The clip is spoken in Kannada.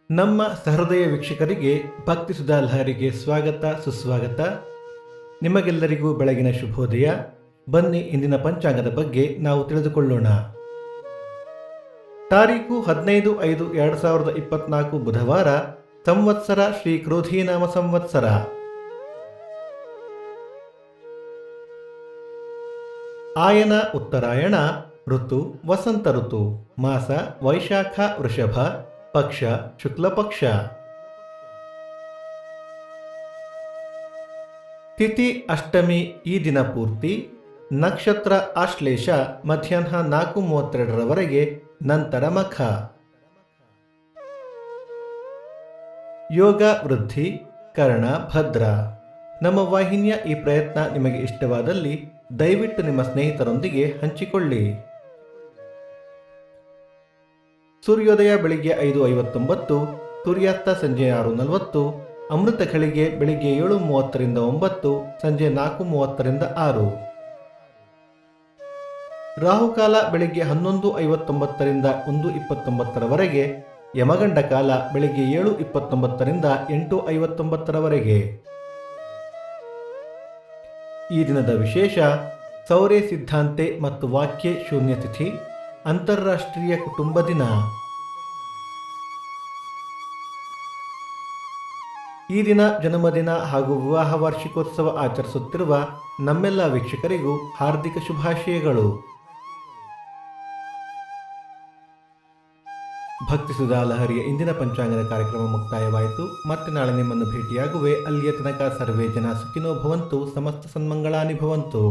ನಮ್ಮ ಸಹೃದಯ ವೀಕ್ಷಕರಿಗೆ ಭಕ್ತಿ ಸುಧಾ ಲಹರಿಗೆ ಸ್ವಾಗತ ಸುಸ್ವಾಗತ. ನಿಮಗೆಲ್ಲರಿಗೂ ಬೆಳಗಿನ ಶುಭೋದಯ. ಬನ್ನಿ ಇಂದಿನ ಪಂಚಾಂಗದ ಬಗ್ಗೆ ನಾವು ತಿಳಿದುಕೊಳ್ಳೋಣ. ತಾರೀಕು 15/5/2024 ಬುಧವಾರ, ಸಂವತ್ಸರ ಶ್ರೀ ಕ್ರೋಧೀನಾಮ ಸಂವತ್ಸರ. ಆಯನ ಉತ್ತರಾಯಣ, ಋತು ವಸಂತ ಋತು, ಮಾಸ ವೈಶಾಖ ವೃಷಭ, ಪಕ್ಷ ಶುಕ್ಲ ಪಕ್ಷ. ತಿಥಿ ಅಷ್ಟಮಿ ಈ ದಿನ ಪೂರ್ತಿ. ನಕ್ಷತ್ರ ಆಶ್ಲೇಷ ಮಧ್ಯಾಹ್ನ 4:32 ನಂತರ ಮಖ. ಯೋಗ ವೃದ್ಧಿ, ಕರ್ಣ ಭದ್ರ. ನಮ್ಮ ವಾಹಿನಿಯ ಈ ಪ್ರಯತ್ನ ನಿಮಗೆ ಇಷ್ಟವಾದಲ್ಲಿ ದಯವಿಟ್ಟು ನಿಮ್ಮ ಸ್ನೇಹಿತರೊಂದಿಗೆ ಹಂಚಿಕೊಳ್ಳಿ. ಸೂರ್ಯೋದಯ ಬೆಳಿಗ್ಗೆ 5:59, ಸೂರ್ಯಾಸ್ತ ಸಂಜೆ 6:40, ಅಮೃತ ಘಳಿಗೆ ಬೆಳಿಗ್ಗೆ 7:30 9, ಸಂಜೆ 4:30 6. ರಾಹುಕಾಲ ಬೆಳಿಗ್ಗೆ 11:59 1:29, ಯಮಗಂಡ ಕಾಲ ಬೆಳಿಗ್ಗೆ 7:29 8:59. ಈ ದಿನದ ವಿಶೇಷ: ಸೌರೇ ಸಿದ್ಧಾಂತೆ ಮತ್ತು ವಾಕ್ಯೆ ಶೂನ್ಯ ತಿಥಿ, ಅಂತಾರಾಷ್ಟ್ರೀಯ ಕುಟುಂಬ ದಿನ. ಈ ದಿನ ಜನ್ಮದಿನ ಹಾಗೂ ವಿವಾಹ ವಾರ್ಷಿಕೋತ್ಸವ ಆಚರಿಸುತ್ತಿರುವ ನಮ್ಮೆಲ್ಲ ವೀಕ್ಷಕರಿಗೂ ಹಾರ್ದಿಕ ಶುಭಾಶಯಗಳು. ಭಕ್ತಿ ಸುಧಾ ಲಹರಿಯ ಇಂದಿನ ಪಂಚಾಂಗದ ಕಾರ್ಯಕ್ರಮ ಮುಕ್ತಾಯವಾಯಿತು. ಮತ್ತೆ ನಾಳೆ ನಿಮ್ಮನ್ನು ಭೇಟಿಯಾಗುವೆ. ಅಲ್ಲಿಯ ತನಕ ಸರ್ವೇ ಜನ ಸುಖಿನೋ ಭವಂತು, ಸಮಸ್ತ ಸನ್ಮಂಗಳಾನಿ ಭವಂತು.